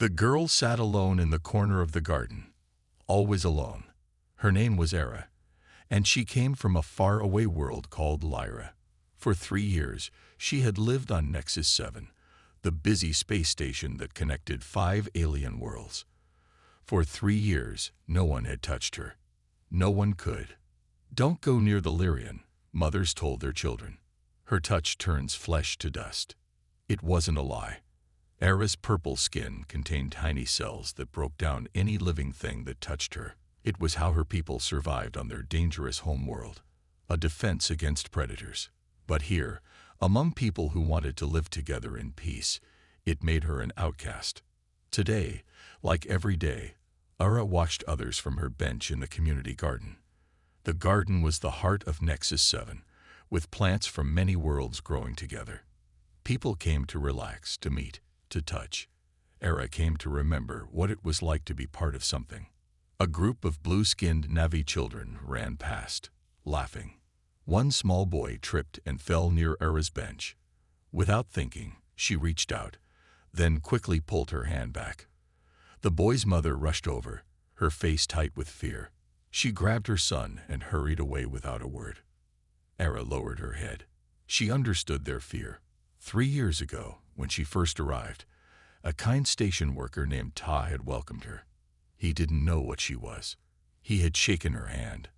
The girl sat alone in the corner of the garden, always alone. Her name was Era, and she came from a faraway world called Lyra. For 3 years, she had lived on Nexus 7, the busy space station that connected 5 alien worlds. For 3 years, no one had touched her. No one could. "Don't go near the Lyrian," mothers told their children. "Her touch turns flesh to dust." It wasn't a lie. Era's purple skin contained tiny cells that broke down any living thing that touched her. It was how her people survived on their dangerous homeworld, a defense against predators. But here, among people who wanted to live together in peace, it made her an outcast. Today, like every day, Era watched others from her bench in the community garden. The garden was the heart of Nexus 7, with plants from many worlds growing together. People came to relax, to meet, to touch. Era came to remember what it was like to be part of something. A group of blue-skinned Navi children ran past, laughing. One small boy tripped and fell near Era's bench. Without thinking, she reached out, then quickly pulled her hand back. The boy's mother rushed over, her face tight with fear. She grabbed her son and hurried away without a word. Era lowered her head. She understood their fear. 3 years ago, when she first arrived, a kind station worker named Ta had welcomed her. He didn't know what she was. He had shaken her hand.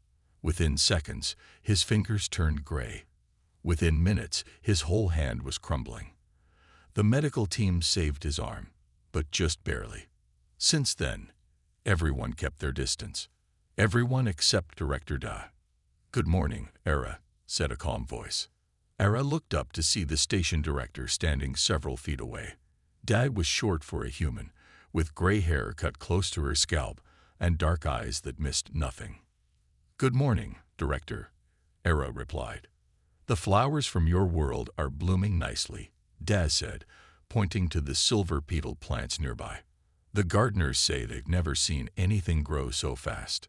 Within seconds, his fingers turned gray. Within minutes, his whole hand was crumbling. The medical team saved his arm, but just barely. Since then, everyone kept their distance. Everyone except Director Da. "Good morning, Era," said a calm voice. Era looked up to see the station director standing several feet away. Da was short for a human, with gray hair cut close to her scalp and dark eyes that missed nothing. "Good morning, Director," Era replied. "The flowers from your world are blooming nicely," Da said, pointing to the silver-petaled plants nearby. "The gardeners say they've never seen anything grow so fast."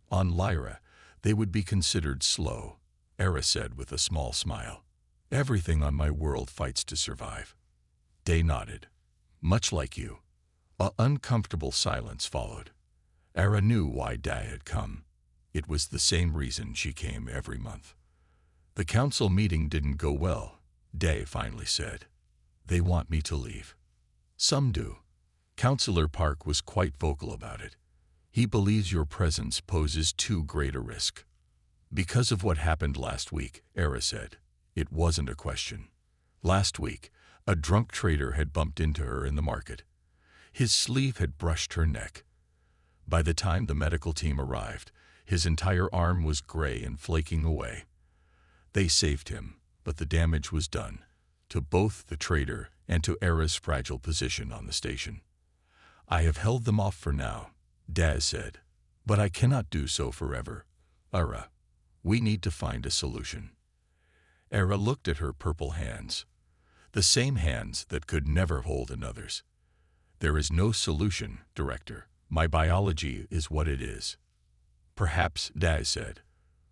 "On Lyra, they would be considered slow," Era said with a small smile. "Everything on my world fights to survive." Da nodded. "Much like you." An uncomfortable silence followed. Era knew why Da had come. It was the same reason she came every month. "The council meeting didn't go well," Da finally said. "They want me to leave." "Some do." Councillor Park was quite vocal about it. "He believes your presence poses too great a risk." "Because of what happened last week," Era said. "It wasn't a question. Last week, a drunk trader had bumped into her in the market. His sleeve had brushed her neck. By the time the medical team arrived, his entire arm was gray and flaking away. They saved him, but the damage was done, to both the trader and to Era's fragile position on the station. "I have held them off for now," Daz said, "but I cannot do so forever. Era, we need to find a solution." Era looked at her purple hands, the same hands that could never hold another's. "There is no solution, Director. My biology is what it is." "Perhaps," Daz said,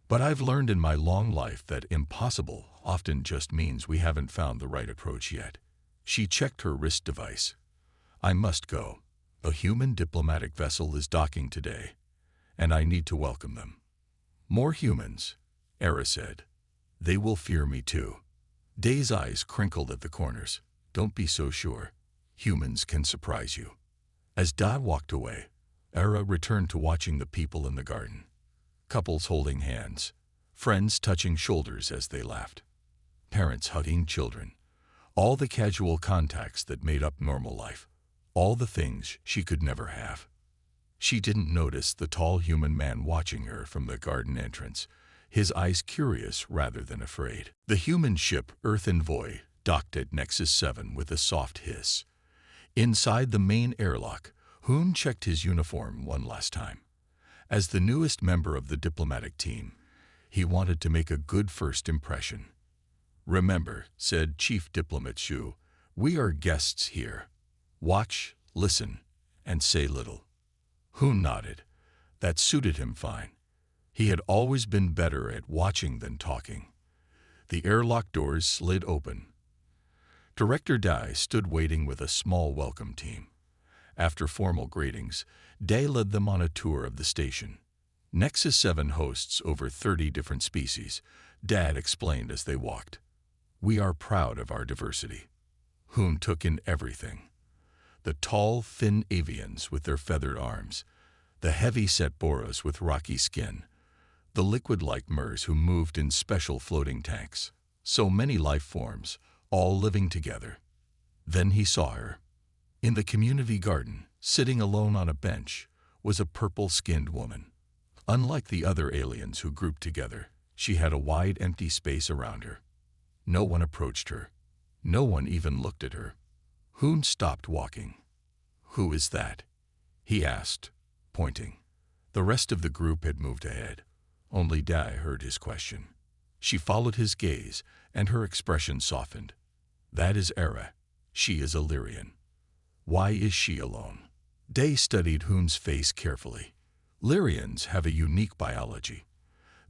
"but I've learned in my long life that impossible often just means we haven't found the right approach yet." She checked her wrist device. "I must go. A human diplomatic vessel is docking today, and I need to welcome them." "More humans," Era said. "They will fear me too." Daz's eyes crinkled at the corners. "Don't be so sure. Humans can surprise you." As Da walked away, Era returned to watching the people in the garden. Couples holding hands, friends touching shoulders as they laughed, parents hugging children, all the casual contacts that made up normal life, all the things she could never have. She didn't notice the tall human man watching her from the garden entrance, his eyes curious rather than afraid. The human ship Earth Envoy docked at Nexus 7 with a soft hiss. Inside the main airlock, Hoon checked his uniform one last time. As the newest member of the diplomatic team, he wanted to make a good first impression. "Remember," said Chief Diplomat Shu, "we are guests here. Watch, listen, and say little." Hoon nodded. That suited him fine. He had always been better at watching than talking. The airlock doors slid open. Director Dai stood waiting with a small welcome team. After formal greetings, Day led them on a tour of the station. Nexus 7 hosts over 30 different species, Dad explained as they walked. We are proud of our diversity. Hoon took in everything. The tall, thin avians with their feathered arms, the heavy-set boros with rocky skin, the liquid-like mers who moved in special floating tanks. So many life forms, all living together. Then he saw her. In the community garden, sitting alone on a bench, was a purple-skinned woman. Unlike the other aliens who grouped together, she had a wide empty space around her. No one approached her. No one even looked at her. Hoon stopped walking. "Who is that?" he asked, pointing. The rest of the group had moved ahead. Only Dai heard his question. She followed his gaze, and her expression softened. "That is Era. She is a Lyrian." "Why is she alone?" Day studied Hoon's face carefully. Lyrians have a unique biology.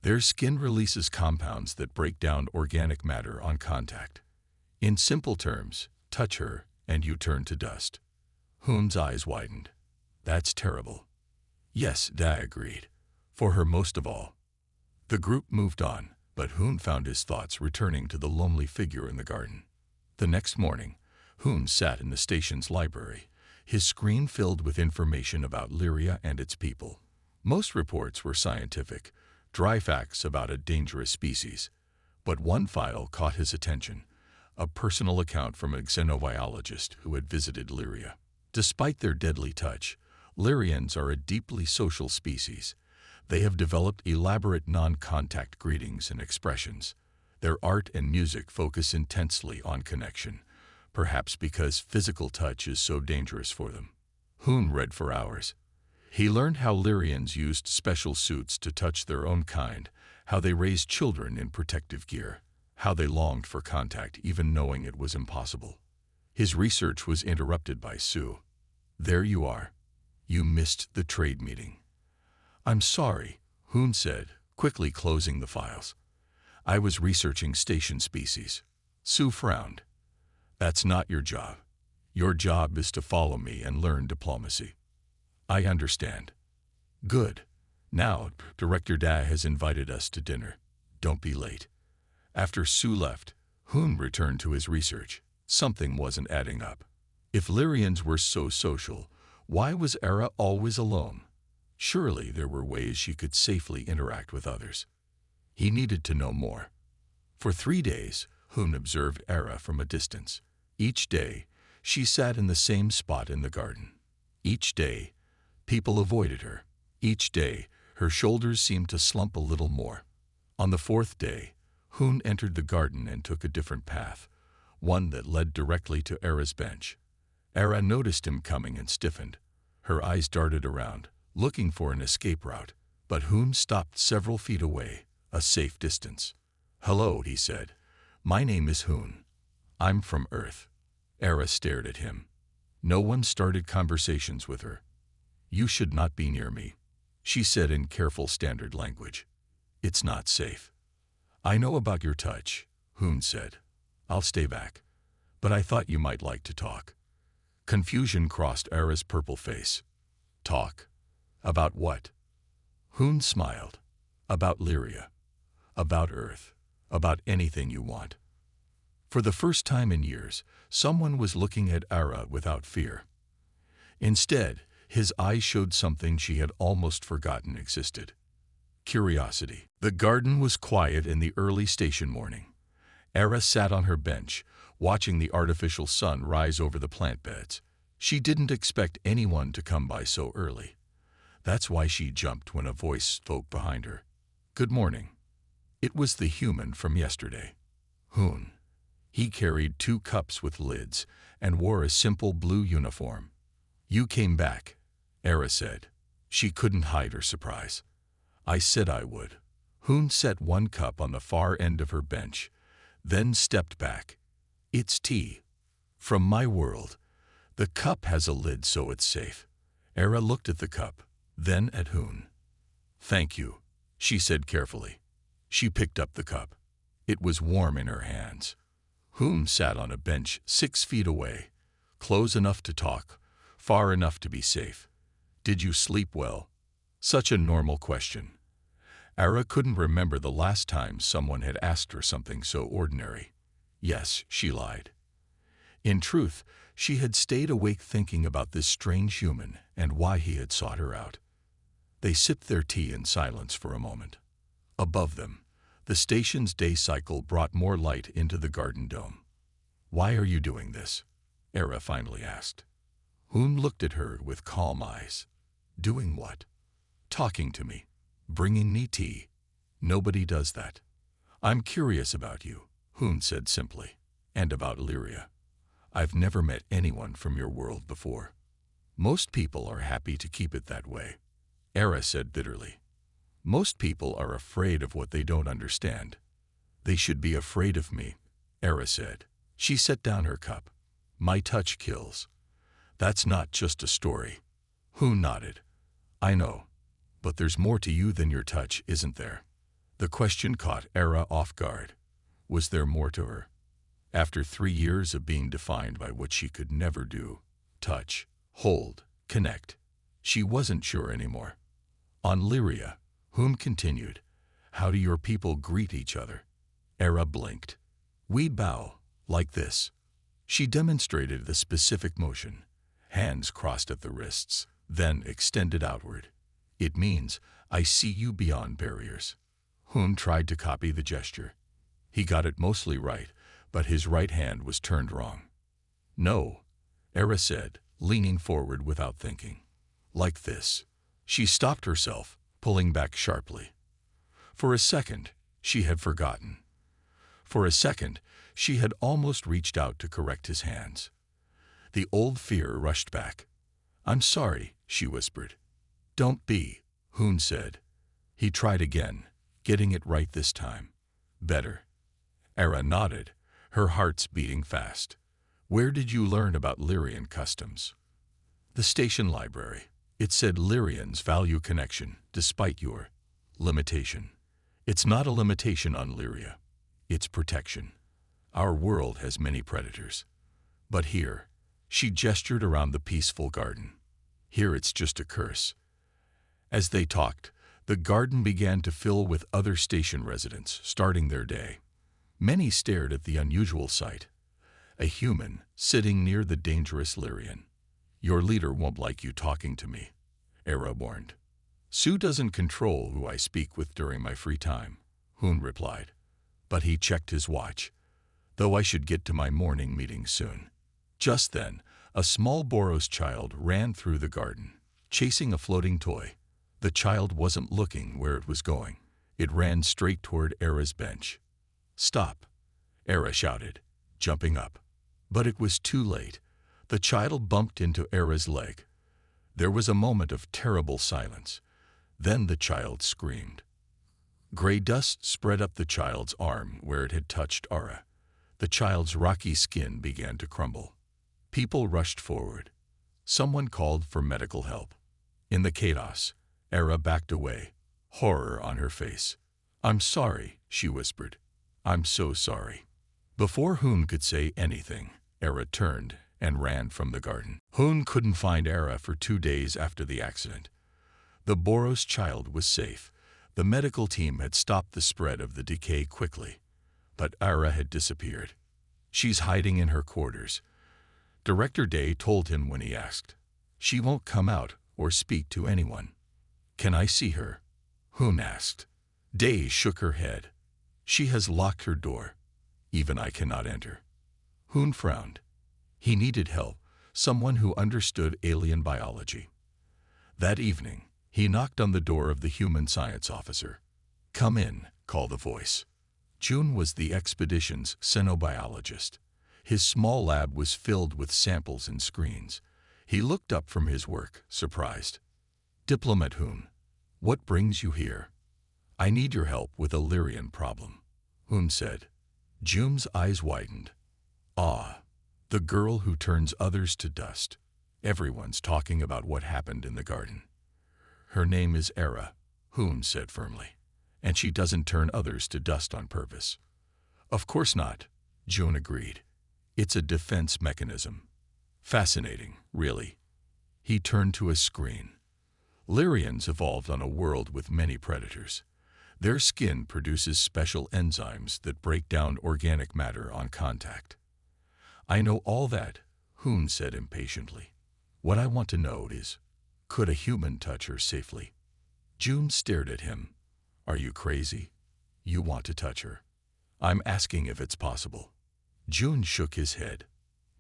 Their skin releases compounds that break down organic matter on contact. In simple terms, touch her and you turn to dust. Hoon's eyes widened. "That's terrible." "Yes," Dai agreed. "For her most of all." The group moved on, but Hoon found his thoughts returning to the lonely figure in the garden. The next morning, Hoon sat in the station's library, his screen filled with information about Lyria and its people. Most reports were scientific, dry facts about a dangerous species. But one file caught his attention, a personal account from a xenobiologist who had visited Lyria. Despite their deadly touch, Lyrians are a deeply social species. They have developed elaborate non-contact greetings and expressions. Their art and music focus intensely on connection, perhaps because physical touch is so dangerous for them. Hoon read for hours. He learned how Lyrians used special suits to touch their own kind, how they raised children in protective gear, how they longed for contact even knowing it was impossible. His research was interrupted by Sue. "There you are. You missed the trade meeting." "I'm sorry," Hoon said, quickly closing the files. "I was researching station species." Sue frowned. "That's not your job. Your job is to follow me and learn diplomacy." "I understand." "Good. Now, Director Dai has invited us to dinner. Don't be late." After Sue left, Hoon returned to his research. Something wasn't adding up. If Lyrians were so social, why was Era always alone? Surely there were ways she could safely interact with others. He needed to know more. For 3 days, Hoon observed Era from a distance. Each day, she sat in the same spot in the garden. Each day, people avoided her. Each day, her shoulders seemed to slump a little more. On the 4th day, Hoon entered the garden and took a different path, one that led directly to Era's bench. Era noticed him coming and stiffened. Her eyes darted around, looking for an escape route, but Hoon stopped several feet away, a safe distance. "Hello," he said. "My name is Hoon. I'm from Earth." Era stared at him. No one started conversations with her. "You should not be near me," she said in careful standard language. "It's not safe." "I know about your touch," Hoon said. "I'll stay back. But I thought you might like to talk." Confusion crossed Era's purple face. "Talk? About what?" Hoon smiled. "About Lyria. About Earth. About anything you want." For the first time in years, someone was looking at Era without fear. Instead, his eyes showed something she had almost forgotten existed. Curiosity. The garden was quiet in the early station morning. Era sat on her bench, watching the artificial sun rise over the plant beds. She didn't expect anyone to come by so early. That's why she jumped when a voice spoke behind her. "Good morning." It was the human from yesterday. Hoon. He carried 2 cups with lids and wore a simple blue uniform. "You came back," Era said. She couldn't hide her surprise. "I said I would." Hoon set 1 cup on the far end of her bench, then stepped back. "It's tea. From my world. The cup has a lid so it's safe." Era looked at the cup, then at Hoon. "Thank you," she said carefully. She picked up the cup. It was warm in her hands. Hoon sat on a bench 6 feet away, close enough to talk, Far enough to be safe. Did you sleep well? Such a normal question. Ara couldn't remember the last time someone had asked her something so ordinary. Yes, she lied. In truth, she had stayed awake thinking about this strange human and why he had sought her out. They sipped their tea in silence for a moment. Above them, the station's day cycle brought more light into the garden dome. "Why are you doing this?" Era finally asked. Hoon looked at her with calm eyes. "Doing what?" "Talking to me. Bringing me tea. Nobody does that." "I'm curious about you," Hoon said simply, "and about Lyria. I've never met anyone from your world before." "Most people are happy to keep it that way," Era said bitterly. "Most people are afraid of what they don't understand." "They should be afraid of me," Era said. She set down her cup. "My touch kills." "That's not just a story." Hoon nodded. "I know. But there's more to you than your touch, isn't there?" The question caught Era off guard. Was there more to her? After 3 years of being defined by what she could never do, touch, hold, connect, she wasn't sure anymore. "On Lyria," Hoon continued, "how do your people greet each other?" Era blinked. "We bow, like this." She demonstrated the specific motion, hands crossed at the wrists, then extended outward. "It means, I see you beyond barriers." Hoon tried to copy the gesture. He got it mostly right, but his right hand was turned wrong. "No," Era said, leaning forward without thinking. "Like this." She stopped herself, pulling back sharply. For a second, she had forgotten. For a second, she had almost reached out to correct his hands. The old fear rushed back. "I'm sorry," she whispered. "Don't be," Hoon said. He tried again, getting it right this time. "Better." Era nodded, her heart's beating fast. "Where did you learn about Lyrian customs?" "The station library. It said Lyrians value connection, despite your limitation." "It's not a limitation on Lyria. It's protection. Our world has many predators. But here," she gestured around the peaceful garden, "here it's just a curse." As they talked, the garden began to fill with other station residents starting their day. Many stared at the unusual sight. A human sitting near the dangerous Lyrian. "Your leader won't like you talking to me," Era warned. "Sue doesn't control who I speak with during my free time," Hoon replied. But he checked his watch. "Though I should get to my morning meeting soon." Just then, a small Boros child ran through the garden, chasing a floating toy. The child wasn't looking where it was going. It ran straight toward Era's bench. "Stop!" Era shouted, jumping up. But it was too late. The child bumped into Era's leg. There was a moment of terrible silence. Then the child screamed. Gray dust spread up the child's arm where it had touched Ara. The child's rocky skin began to crumble. People rushed forward. Someone called for medical help. In the chaos, Era backed away, horror on her face. "I'm sorry," she whispered. "I'm so sorry." Before Hoon could say anything, Era turned and ran from the garden. Hoon couldn't find Era for 2 days after the accident. The Boros child was safe. The medical team had stopped the spread of the decay quickly. But Era had disappeared. "She's hiding in her quarters," Director Day told him when he asked. "She won't come out or speak to anyone." "Can I see her?" Hoon asked. Day shook her head. "She has locked her door. Even I cannot enter." Hoon frowned. He needed help, someone who understood alien biology. That evening, he knocked on the door of the human science officer. "Come in," called the voice. June was the expedition's xenobiologist. His small lab was filled with samples and screens. He looked up from his work, surprised. "Diplomat Hoon, what brings you here?" "I need your help with a Lyrian problem," Hoon said. June's eyes widened. "Ah, the girl who turns others to dust. Everyone's talking about what happened in the garden." "Her name is Era," Hoon said firmly. "And she doesn't turn others to dust on purpose." "Of course not," June agreed. "It's a defense mechanism." "Fascinating, really." He turned to a screen. Lyrians evolved on a world with many predators. Their skin produces special enzymes that break down organic matter on contact. I know all that, Hoon said impatiently. What I want to know is, could a human touch her safely? June stared at him. Are you crazy? You want to touch her? I'm asking if it's possible. June shook his head.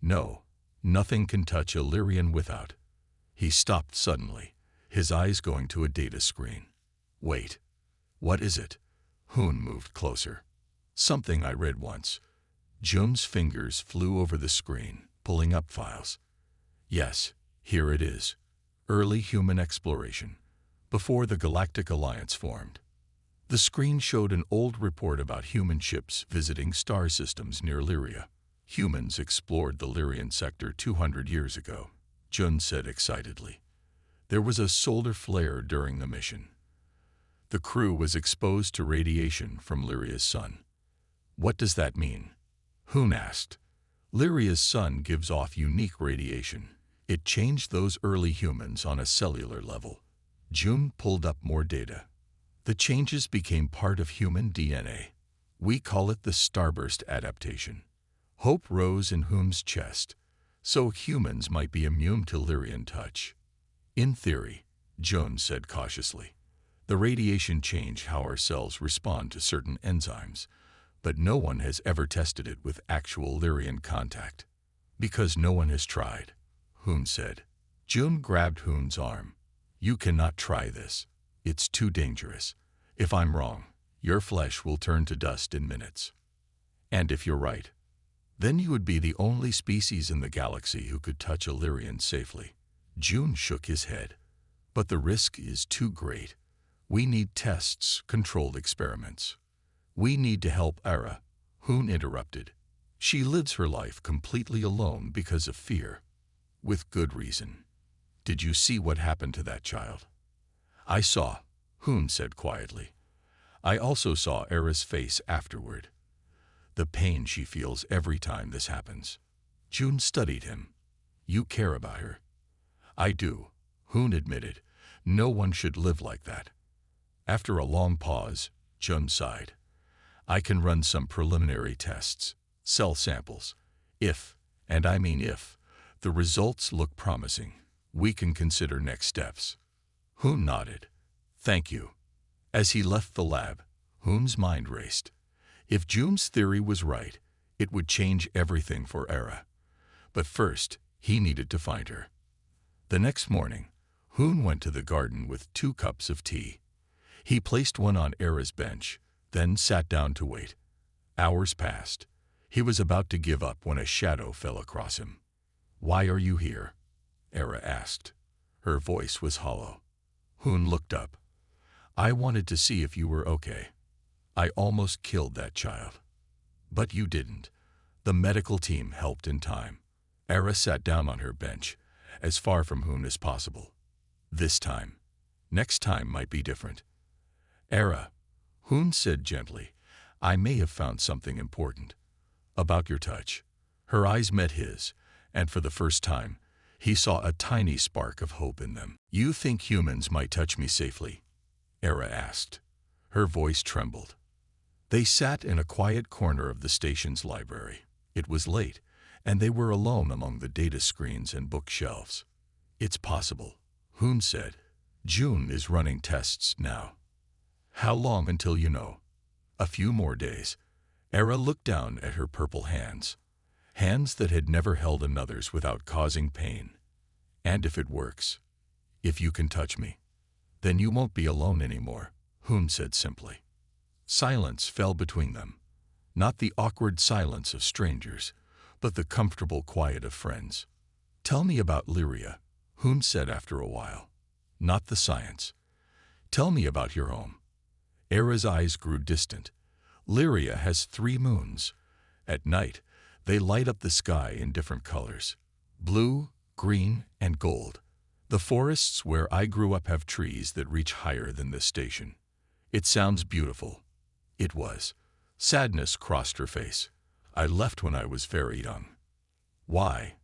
No, nothing can touch a Lyrian without. He stopped suddenly, his eyes going to a data screen. Wait, what is it? Hoon moved closer. Something I read once. June's fingers flew over the screen, pulling up files. Yes, here it is. Early human exploration, before the Galactic Alliance formed. The screen showed an old report about human ships visiting star systems near Lyria. Humans explored the Lyrian sector 200 years ago, Jun said excitedly. There was a solar flare during the mission. The crew was exposed to radiation from Lyria's sun. What does that mean? Hoon asked. Lyria's sun gives off unique radiation. It changed those early humans on a cellular level. June pulled up more data. The changes became part of human DNA. We call it the starburst adaptation. Hope rose in Hoon's chest, so humans might be immune to Lyrian touch. In theory, June said cautiously. The radiation changed how our cells respond to certain enzymes, but no one has ever tested it with actual Lyrian contact. Because no one has tried, Hoon said. June grabbed Hoon's arm. You cannot try this. It's too dangerous. If I'm wrong, your flesh will turn to dust in minutes. And if you're right, then you would be the only species in the galaxy who could touch a Lyrian safely. June shook his head. But the risk is too great. We need tests, controlled experiments. We need to help Era, Hoon interrupted. She lives her life completely alone because of fear. With good reason. Did you see what happened to that child? I saw, Hoon said quietly. I also saw Era's face afterward. The pain she feels every time this happens. June studied him. You care about her. I do, Hoon admitted. No one should live like that. After a long pause, June sighed. I can run some preliminary tests, cell samples. If, and I mean if, the results look promising, we can consider next steps. Hoon nodded. Thank you. As he left the lab, Hoon's mind raced. If June's theory was right, it would change everything for Era. But first, he needed to find her. The next morning, Hoon went to the garden with 2 cups of tea. He placed one on Era's bench, then sat down to wait. Hours passed. He was about to give up when a shadow fell across him. Why are you here? Era asked. Her voice was hollow. Hoon looked up. I wanted to see if you were okay. I almost killed that child. But you didn't. The medical team helped in time. Era sat down on her bench, as far from Hoon as possible. This time. Next time might be different. Era, Hoon said gently, I may have found something important. About your touch. Her eyes met his, and for the first time, he saw a tiny spark of hope in them. You think humans might touch me safely? Era asked. Her voice trembled. They sat in a quiet corner of the station's library. It was late, and they were alone among the data screens and bookshelves. It's possible, Hoon said. June is running tests now. How long until you know? A few more days. Era looked down at her purple hands. Hands that had never held another's without causing pain. And if it works, if you can touch me, then you won't be alone anymore, Hoon said simply. Silence fell between them. Not the awkward silence of strangers, but the comfortable quiet of friends. Tell me about Lyria, Hoon said after a while. Not the science. Tell me about your home. Era's eyes grew distant. Lyria has 3 moons. At night, they light up the sky in different colors. Blue, green, and gold. The forests where I grew up have trees that reach higher than this station. It sounds beautiful. It was. Sadness crossed her face. I left when I was very young. Why?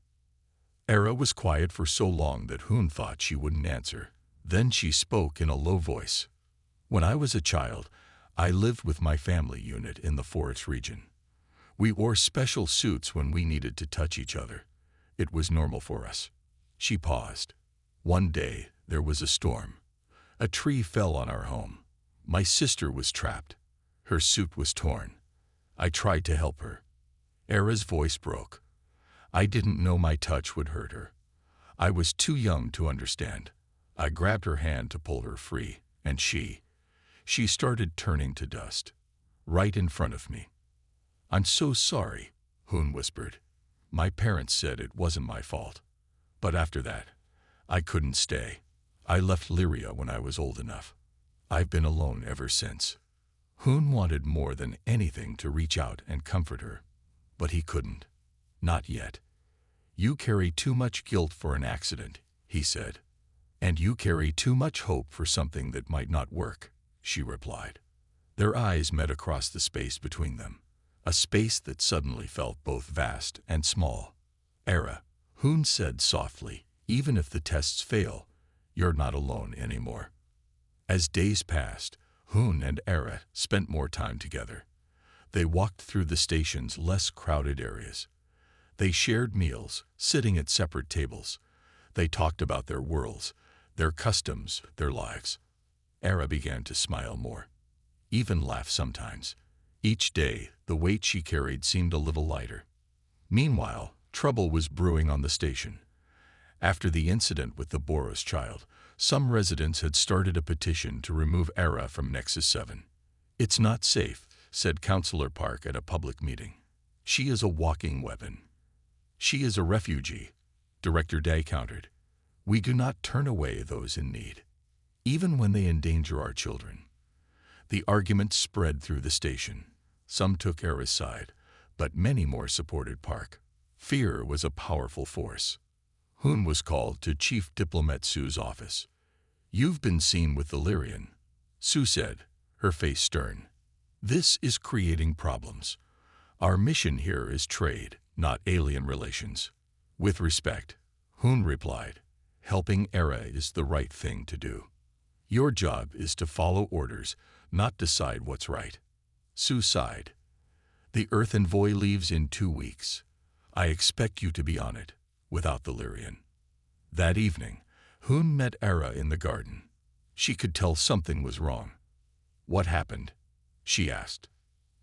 Era was quiet for so long that Hoon thought she wouldn't answer. Then she spoke in a low voice. When I was a child, I lived with my family unit in the forest region. We wore special suits when we needed to touch each other. It was normal for us. She paused. One day, there was a storm. A tree fell on our home. My sister was trapped. Her suit was torn. I tried to help her. Era's voice broke. I didn't know my touch would hurt her. I was too young to understand. I grabbed her hand to pull her free, and she started turning to dust, right in front of me. I'm so sorry, Hoon whispered. My parents said it wasn't my fault. But after that, I couldn't stay. I left Lyria when I was old enough. I've been alone ever since. Hoon wanted more than anything to reach out and comfort her, but he couldn't. Not yet. You carry too much guilt for an accident, he said. And you carry too much hope for something that might not work, she replied. Their eyes met across the space between them, a space that suddenly felt both vast and small. Era, Hoon said softly, even if the tests fail, you're not alone anymore. As days passed, Hoon and Era spent more time together. They walked through the station's less crowded areas. They shared meals, sitting at separate tables. They talked about their worlds, their customs, their lives. Era began to smile more, even laugh sometimes. Each day, the weight she carried seemed a little lighter. Meanwhile, trouble was brewing on the station. After the incident with the Boros child, some residents had started a petition to remove Era from Nexus 7. It's not safe, said Councillor Park at a public meeting. She is a walking weapon. She is a refugee, Director Day countered. We do not turn away those in need, even when they endanger our children. The argument spread through the station. Some took Era's side, but many more supported Park. Fear was a powerful force. Hoon was called to Chief Diplomat Sue's office. You've been seen with the Lyrian, Sue said, her face stern. This is creating problems. Our mission here is trade, not alien relations. With respect, Hoon replied, helping Era is the right thing to do. Your job is to follow orders, not decide what's right. Sue sighed. The Earth Envoy leaves in 2 weeks. I expect you to be on it, without the Lyrian. That evening, Hoon met Era in the garden. She could tell something was wrong. What happened? She asked.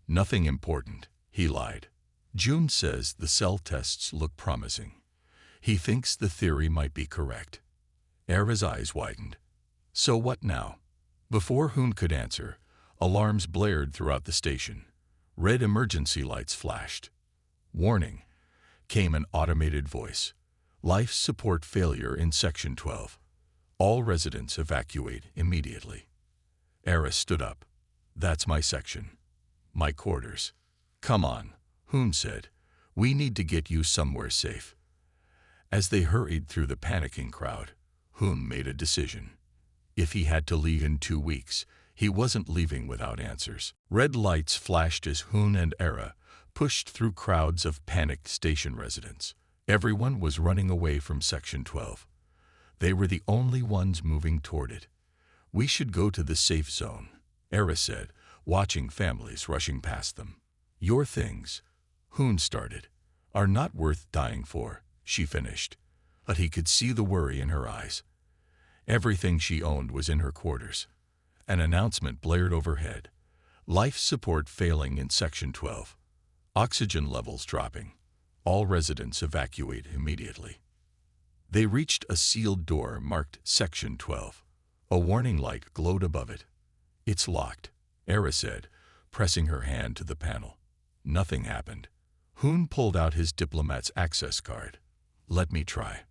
Nothing important, he lied. June says the cell tests look promising. He thinks the theory might be correct. Era's eyes widened. So what now? Before Hoon could answer, alarms blared throughout the station. Red emergency lights flashed. Warning, came an automated voice. Life support failure in Section 12. All residents evacuate immediately. Era stood up. That's my section. My quarters. Come on, Hoon said. We need to get you somewhere safe. As they hurried through the panicking crowd, Hoon made a decision. If he had to leave in 2 weeks, he wasn't leaving without answers. Red lights flashed as Hoon and Era pushed through crowds of panicked station residents. Everyone was running away from Section 12. They were the only ones moving toward it. We should go to the safe zone, Era said, watching families rushing past them. Your things, Hoon started, are not worth dying for, she finished. But he could see the worry in her eyes. Everything she owned was in her quarters. An announcement blared overhead. Life support failing in Section 12. Oxygen levels dropping. All residents evacuate immediately. They reached a sealed door marked Section 12. A warning light glowed above it. It's locked, Era said, pressing her hand to the panel. Nothing happened. Hoon pulled out his diplomat's access card. Let me try.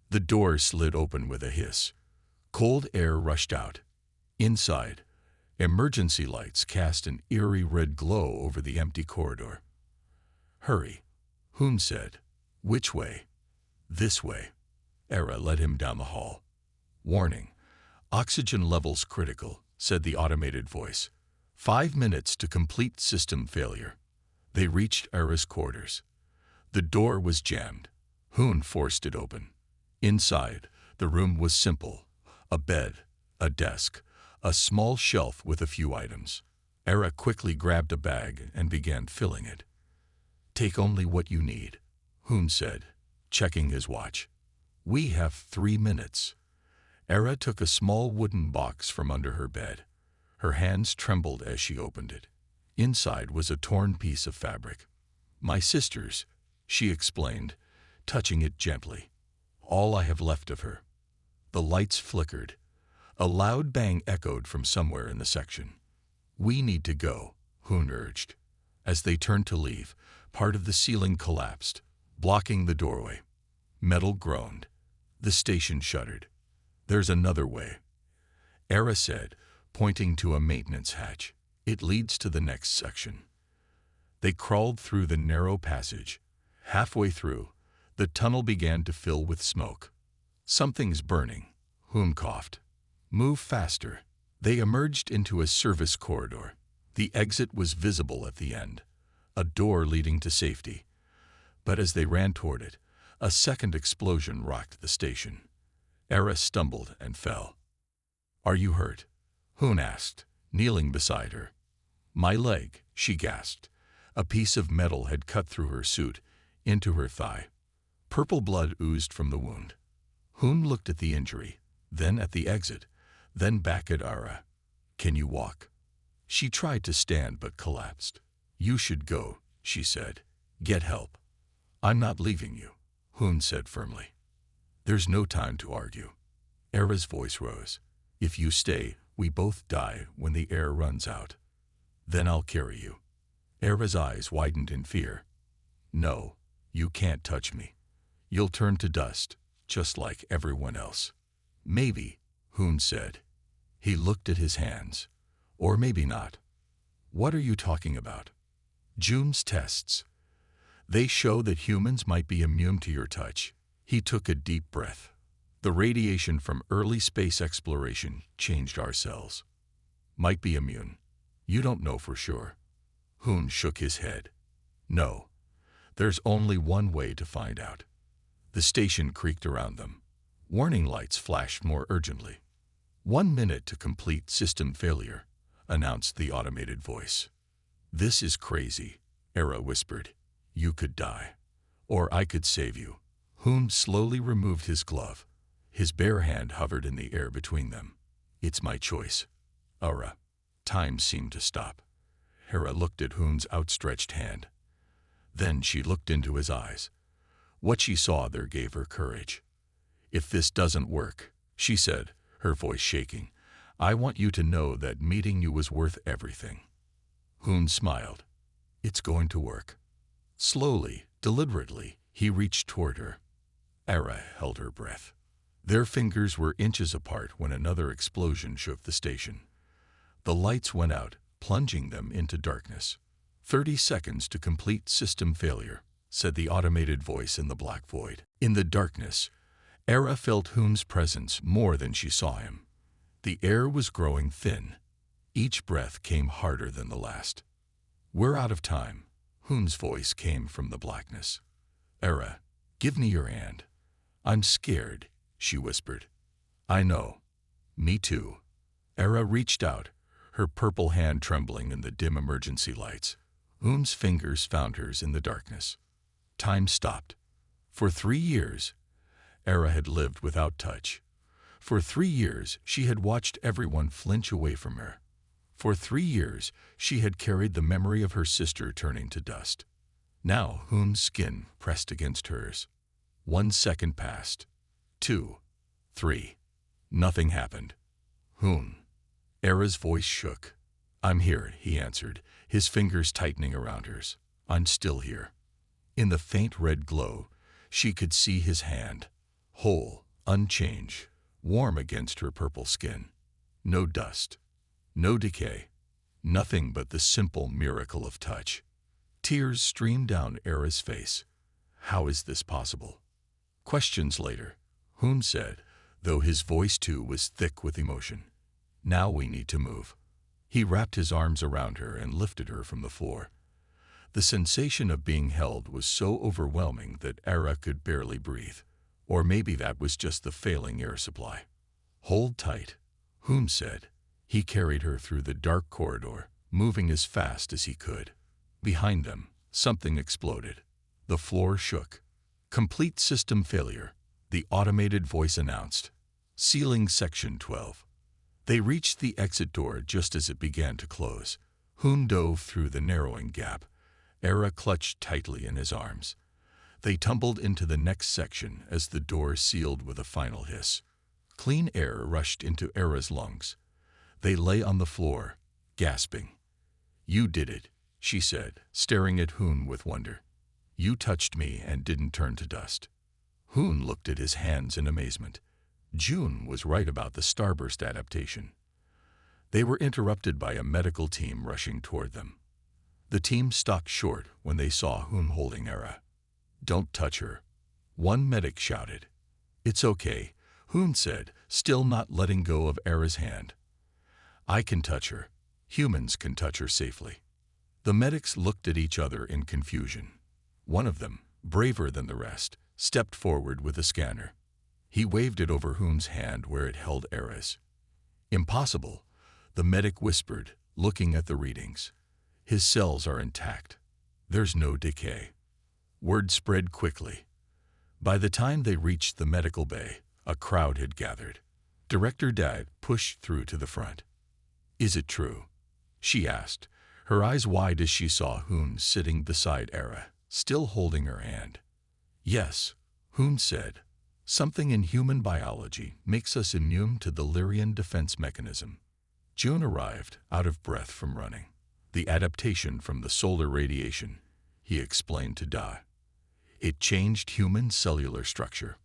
The door slid open with a hiss. Cold air rushed out. Inside, emergency lights cast an eerie red glow over the empty corridor. Hurry, Hoon said. Which way? This way. Era led him down the hall. Warning, oxygen levels critical, said the automated voice. 5 minutes to complete system failure. They reached Era's quarters. The door was jammed. Hoon forced it open. Inside, the room was simple. A bed, a desk, a small shelf with a few items. Era quickly grabbed a bag and began filling it. "Take only what you need," Hoon said, checking his watch. "We have 3 minutes." Era took a small wooden box from under her bed. Her hands trembled as she opened it. Inside was a torn piece of fabric. "My sister's," she explained, touching it gently. "All I have left of her." The lights flickered. A loud bang echoed from somewhere in the section. "We need to go," Hoon urged. As they turned to leave, part of the ceiling collapsed, blocking the doorway. Metal groaned. The station shuddered. "There's another way," Era said, pointing to a maintenance hatch. "It leads to the next section." They crawled through the narrow passage. Halfway through, the tunnel began to fill with smoke. "Something's burning," Hoon coughed. "Move faster." They emerged into a service corridor. The exit was visible at the end, a door leading to safety. But as they ran toward it, a second explosion rocked the station. Era stumbled and fell. "Are you hurt?" Hoon asked, kneeling beside her. "My leg," she gasped. A piece of metal had cut through her suit, into her thigh. Purple blood oozed from the wound. Hoon looked at the injury, then at the exit, then back at Ara. "Can you walk?" She tried to stand but collapsed. "You should go," she said. "Get help." "I'm not leaving you," Hoon said firmly. "There's no time to argue." Era's voice rose. "If you stay, we both die when the air runs out. Then I'll carry you." Era's eyes widened in fear. "No, you can't touch me. You'll turn to dust, just like everyone else." "Maybe," Hoon said. He looked at his hands. "Or maybe not." "What are you talking about?" "June's tests. They show that humans might be immune to your touch." He took a deep breath. "The radiation from early space exploration changed our cells. Might be immune. You don't know for sure." Hoon shook his head. "No. There's only one way to find out." The station creaked around them. Warning lights flashed more urgently. "1 minute to complete system failure," announced the automated voice. "This is crazy," Era whispered. "You could die. Or I could save you." Hoon slowly removed his glove. His bare hand hovered in the air between them. "It's my choice." "Ara." Time seemed to stop. Hera looked at Hoon's outstretched hand. Then she looked into his eyes. What she saw there gave her courage. "If this doesn't work," she said, her voice shaking, "I want you to know that meeting you was worth everything." Hoon smiled. "It's going to work." Slowly, deliberately, he reached toward her. Era held her breath. Their fingers were inches apart when another explosion shook the station. The lights went out, plunging them into darkness. 30 seconds to complete system failure," said the automated voice in the black void. In the darkness, Era felt Hoon's presence more than she saw him. The air was growing thin. Each breath came harder than the last. "We're out of time," Hoon's voice came from the blackness. "Era, give me your hand." "I'm scared," she whispered. "I know. Me too." Era reached out, her purple hand trembling in the dim emergency lights. Hoon's fingers found hers in the darkness. Time stopped. For 3 years, Era had lived without touch. For 3 years, she had watched everyone flinch away from her. For 3 years, she had carried the memory of her sister turning to dust. Now Hoon's skin pressed against hers. 1 second passed. 2, 3. Nothing happened. "Hoon." Era's voice shook. "I'm here," he answered, his fingers tightening around hers. "I'm still here." In the faint red glow, she could see his hand. Whole, unchanged, warm against her purple skin. No dust. No decay. Nothing but the simple miracle of touch. Tears streamed down Era's face. "How is this possible?" "Questions later," Hoon said, though his voice too was thick with emotion. "Now we need to move." He wrapped his arms around her and lifted her from the floor. The sensation of being held was so overwhelming that Era could barely breathe. Or maybe that was just the failing air supply. "Hold tight," Hoon said. He carried her through the dark corridor, moving as fast as he could. Behind them, something exploded. The floor shook. "Complete system failure," the automated voice announced. "Sealing Section 12. They reached the exit door just as it began to close. Hoon dove through the narrowing gap. Era clutched tightly in his arms. They tumbled into the next section as the door sealed with a final hiss. Clean air rushed into Era's lungs. They lay on the floor, gasping. "You did it," she said, staring at Hoon with wonder. "You touched me and didn't turn to dust." Hoon looked at his hands in amazement. June was right about the starburst adaptation. They were interrupted by a medical team rushing toward them. The team stopped short when they saw Hoon holding Era. "Don't touch her," one medic shouted. "It's okay," Hoon said, still not letting go of Era's hand. "I can touch her. Humans can touch her safely." The medics looked at each other in confusion. One of them, braver than the rest, stepped forward with a scanner. He waved it over Hoon's hand where it held Era's. "Impossible," the medic whispered, looking at the readings. "His cells are intact. There's no decay." Word spread quickly. By the time they reached the medical bay, a crowd had gathered. Director Dad pushed through to the front. "Is it true?" she asked, her eyes wide as she saw Hoon sitting beside Era, still holding her hand. "Yes," Hoon said. "Something in human biology makes us immune to the Lyrian defense mechanism." June arrived, out of breath from running. "The adaptation from the solar radiation," he explained to Da. "It changed human cellular structure."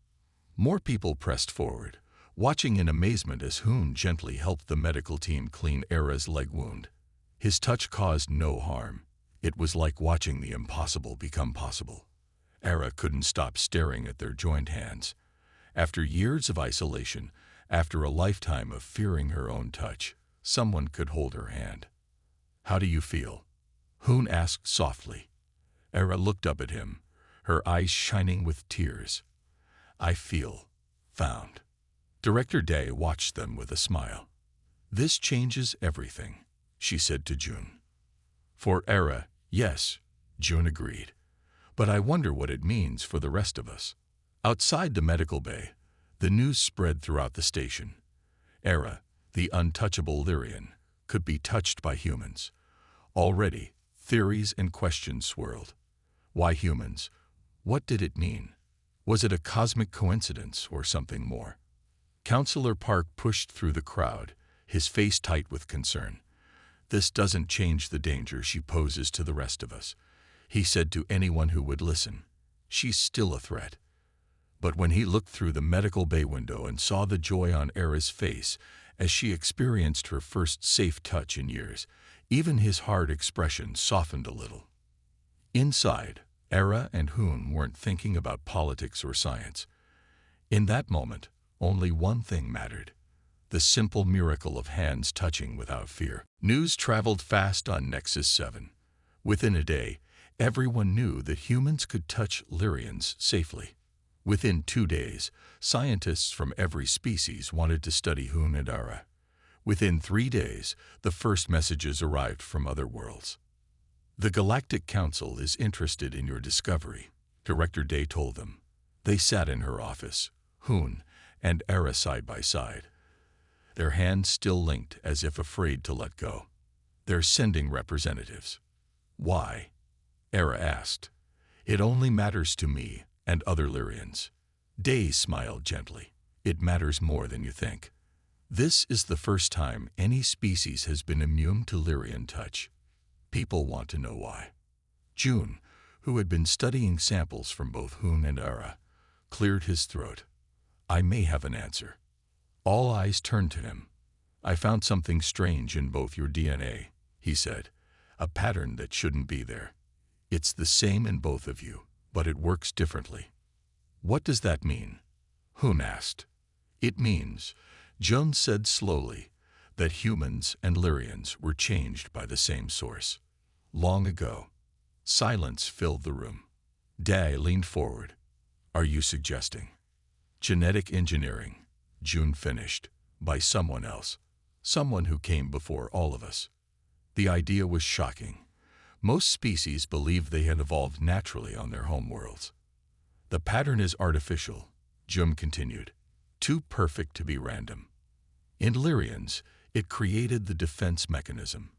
More people pressed forward, watching in amazement as Hoon gently helped the medical team clean Era's leg wound. His touch caused no harm. It was like watching the impossible become possible. Era couldn't stop staring at their joined hands. After years of isolation, after a lifetime of fearing her own touch, someone could hold her hand. "How do you feel?" Hoon asked softly. Era looked up at him, her eyes shining with tears. "I feel found." Director Day watched them with a smile. "This changes everything," she said to June. "For Era, yes," June agreed. "But I wonder what it means for the rest of us." Outside the medical bay, the news spread throughout the station. Era, the untouchable Lyrian, could be touched by humans. Already, theories and questions swirled. Why humans? What did it mean? Was it a cosmic coincidence or something more? Counselor Park pushed through the crowd, his face tight with concern. "This doesn't change the danger she poses to the rest of us," he said to anyone who would listen. "She's still a threat." But when he looked through the medical bay window and saw the joy on Era's face as she experienced her first safe touch in years, even his hard expression softened a little. Inside, Era and Hoon weren't thinking about politics or science. In that moment, only one thing mattered: the simple miracle of hands touching without fear. News traveled fast on Nexus 7. Within a day, everyone knew that humans could touch Lyrians safely. Within 2 days, scientists from every species wanted to study Hoon and Era. Within 3 days, the first messages arrived from other worlds. "The Galactic Council is interested in your discovery," Director Day told them. They sat in her office, Hoon and Era side by side, their hands still linked as if afraid to let go. "They're sending representatives." "Why?" Era asked. "It only matters to me and other Lyrians." Day smiled gently. "It matters more than you think. This is the first time any species has been immune to Lyrian touch. People want to know why." June, who had been studying samples from both Hoon and Era, cleared his throat. "I may have an answer." All eyes turned to him. "I found something strange in both your DNA," he said. "A pattern that shouldn't be there. It's the same in both of you, but it works differently." "What does that mean?" Hoon asked. "It means," June said slowly, "that humans and Lyrians were changed by the same source. Long ago. Silence filled the room. Day leaned forward. Are you suggesting genetic engineering, June finished, by someone else, someone who came before all of us? The idea was shocking. Most species believed they had evolved naturally on their homeworlds. The pattern is artificial, June continued, too perfect to be random. In Lyrians, it created the defense mechanism.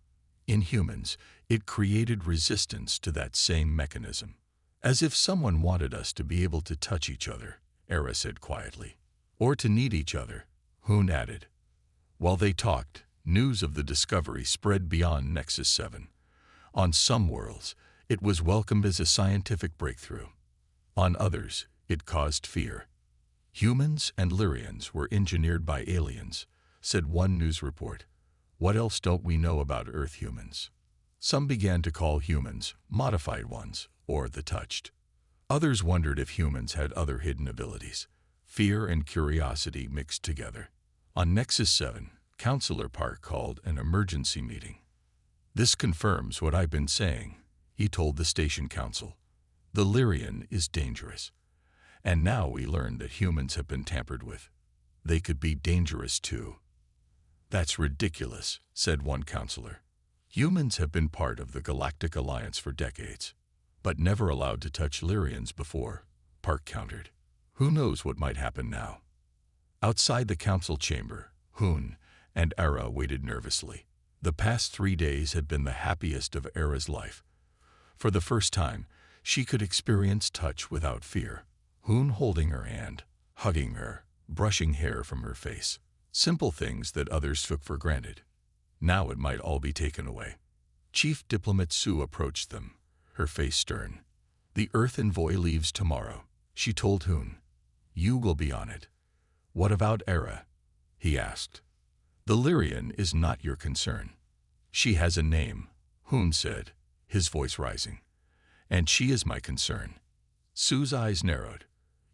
In humans, it created resistance to that same mechanism. As if someone wanted us to be able to touch each other, Era said quietly. Or to need each other, Hoon added. While they talked, news of the discovery spread beyond Nexus 7. On some worlds, it was welcomed as a scientific breakthrough. On others, it caused fear. Humans and Lyrians were engineered by aliens, said one news report. What else don't we know about Earth humans? Some began to call humans modified ones, or the touched. Others wondered if humans had other hidden abilities. Fear and curiosity mixed together. On Nexus 7, Counselor Park called an emergency meeting. This confirms what I've been saying, he told the station council. The Lyrian is dangerous. And now we learn that humans have been tampered with. They could be dangerous too. That's ridiculous, said one counselor. Humans have been part of the Galactic Alliance for decades, but never allowed to touch Lyrians before, Park countered. Who knows what might happen now? Outside the council chamber, Hoon and Era waited nervously. The past 3 days had been the happiest of Era's life. For the first time, she could experience touch without fear. Hoon holding her hand, hugging her, brushing hair from her face. Simple things that others took for granted. Now it might all be taken away. Chief Diplomat Sue approached them, her face stern. The Earth envoy leaves tomorrow, she told Hoon. You will be on it. What about Era? He asked. The Lyrian is not your concern. She has a name, Hoon said, his voice rising. And she is my concern. Sue's eyes narrowed.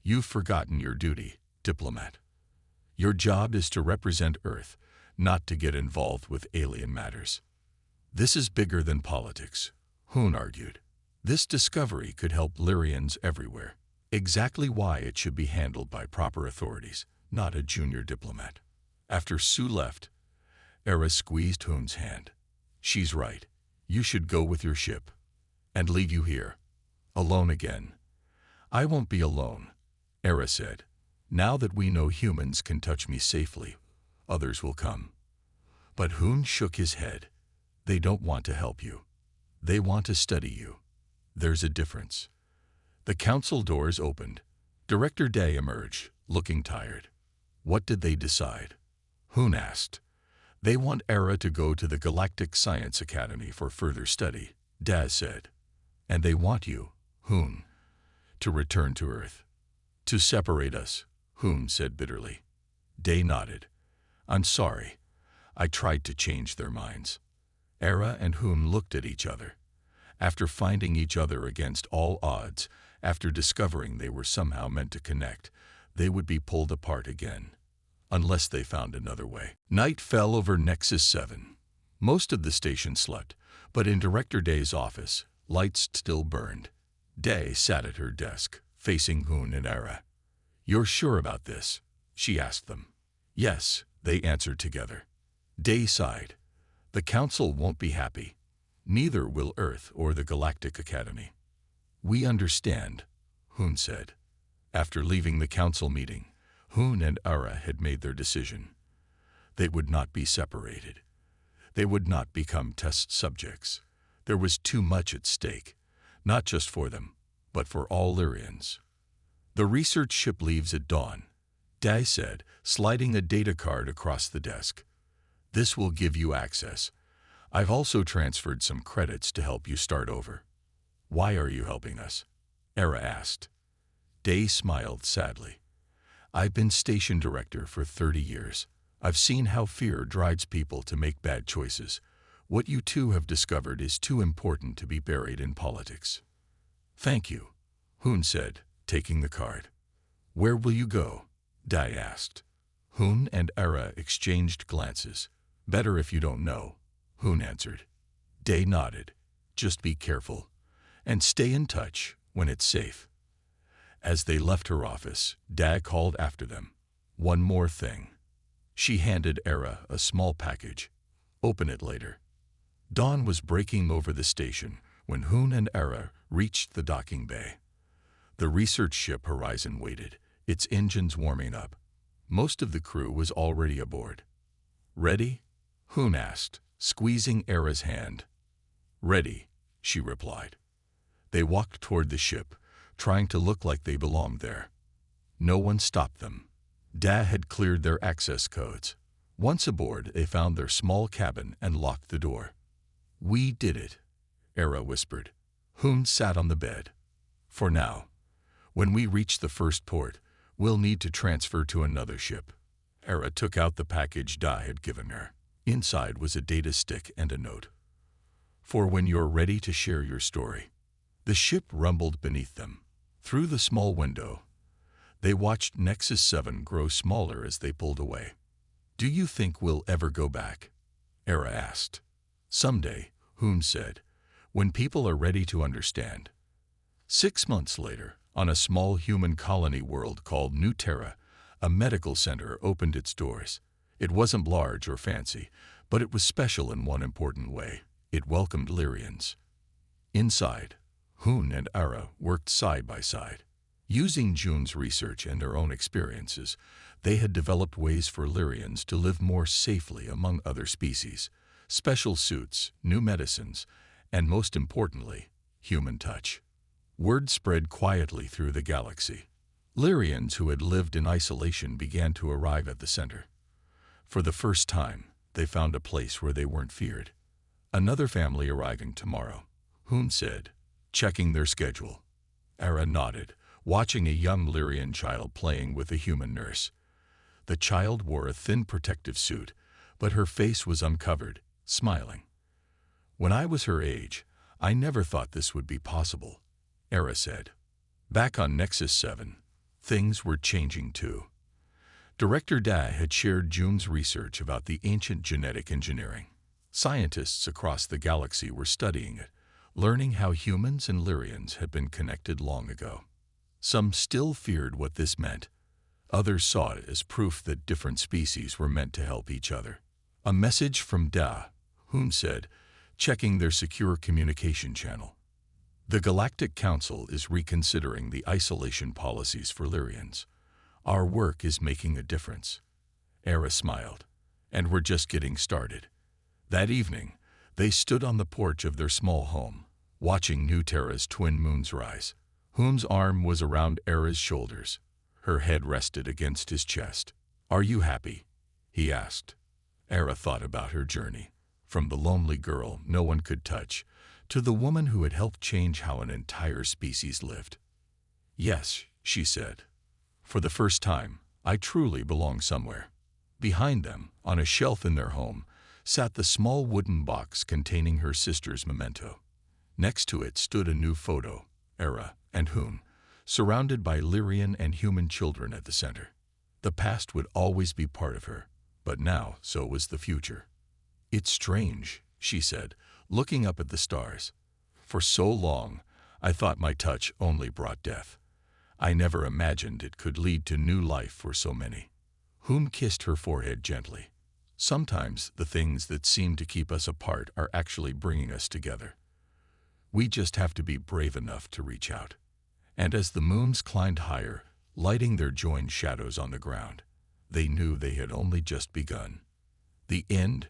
You've forgotten your duty, diplomat. Your job is to represent Earth, not to get involved with alien matters. This is bigger than politics, Hoon argued. This discovery could help Lyrians everywhere. Exactly why it should be handled by proper authorities, not a junior diplomat. After Sue left, Era squeezed Hoon's hand. She's right. You should go with your ship. And leave you here. Alone again. I won't be alone, Era said. Now that we know humans can touch me safely, others will come. But Hoon shook his head. They don't want to help you. They want to study you. There's a difference. The council doors opened. Director Day emerged, looking tired. What did they decide? Hoon asked. They want Era to go to the Galactic Science Academy for further study, Daz said. And they want you, Hoon, to return to Earth. To separate us, Hoon said bitterly. Day nodded. I'm sorry. I tried to change their minds. Era and Hoon looked at each other. After finding each other against all odds, after discovering they were somehow meant to connect, they would be pulled apart again, unless they found another way. Night fell over Nexus 7. Most of the station slept, but in Director Day's office, lights still burned. Day sat at her desk, facing Hoon and Era. You're sure about this? She asked them. Yes, they answered together. Day sighed. The Council won't be happy. Neither will Earth or the Galactic Academy. We understand, Hoon said. After leaving the Council meeting, Hoon and Era had made their decision. They would not be separated. They would not become test subjects. There was too much at stake, not just for them, but for all Lyrians. The research ship leaves at dawn, Day said, sliding a data card across the desk. This will give you access. I've also transferred some credits to help you start over. Why are you helping us? Era asked. Day smiled sadly. I've been station director for 30 years. I've seen how fear drives people to make bad choices. What you two have discovered is too important to be buried in politics. Thank you, Hoon said, taking the card. Where will you go? Day asked. Hoon and Era exchanged glances. Better if you don't know, Hoon answered. Day nodded. Just be careful. and stay in touch when it's safe. As they left her office, Dad called after them. One more thing. She handed Era a small package. Open it later. Dawn was breaking over the station when Hoon and Era reached the docking bay. The research ship Horizon waited, its engines warming up. Most of the crew was already aboard. Ready? Hoon asked, squeezing Era's hand. Ready, she replied. They walked toward the ship, trying to look like they belonged there. No one stopped them. Da had cleared their access codes. Once aboard, they found their small cabin and locked the door. We did it, Era whispered. Hoon sat on the bed. For now. When we reach the first port, we'll need to transfer to another ship. Era took out the package Da had given her. Inside was a data stick and a note. For when you're ready to share your story. The ship rumbled beneath them. Through the small window, they watched Nexus 7 grow smaller as they pulled away. Do you think we'll ever go back? Era asked. Someday, Hoon said, when people are ready to understand. 6 months later, on a small human colony world called New Terra, a medical center opened its doors. It wasn't large or fancy, but it was special in one important way. It welcomed Lyrians. Inside, Hoon and Era worked side by side. Using June's research and her own experiences, they had developed ways for Lyrians to live more safely among other species. Special suits, new medicines, and most importantly, human touch. Word spread quietly through the galaxy. Lyrians who had lived in isolation began to arrive at the center. For the first time, they found a place where they weren't feared. Another family arriving tomorrow, Hoon said, checking their schedule. Era nodded, watching a young Lyrian child playing with a human nurse. The child wore a thin protective suit, but her face was uncovered, smiling. When I was her age, I never thought this would be possible, Era said. Back on Nexus 7, things were changing too. Director Da had shared June's research about the ancient genetic engineering. Scientists across the galaxy were studying it, learning how humans and Lyrians had been connected long ago. Some still feared what this meant. Others saw it as proof that different species were meant to help each other. A message from Da, Hoon said, checking their secure communication channel. The Galactic Council is reconsidering the isolation policies for Lyrians. Our work is making a difference. Era smiled. And we're just getting started. That evening, they stood on the porch of their small home, watching New Terra's twin moons rise. Hoon's arm was around Era's shoulders. Her head rested against his chest. Are you happy? He asked. Era thought about her journey, from the lonely girl no one could touch, to the woman who had helped change how an entire species lived. Yes, she said. For the first time, I truly belong somewhere. Behind them, on a shelf in their home, sat the small wooden box containing her sister's memento. Next to it stood a new photo, Era and Hoon, surrounded by Lyrian and human children at the center. The past would always be part of her, but now so was the future. It's strange, she said, looking up at the stars. For so long, I thought my touch only brought death. I never imagined it could lead to new life for so many. Hoon kissed her forehead gently. Sometimes the things that seem to keep us apart are actually bringing us together. We just have to be brave enough to reach out. And as the moons climbed higher, lighting their joined shadows on the ground, they knew they had only just begun. The end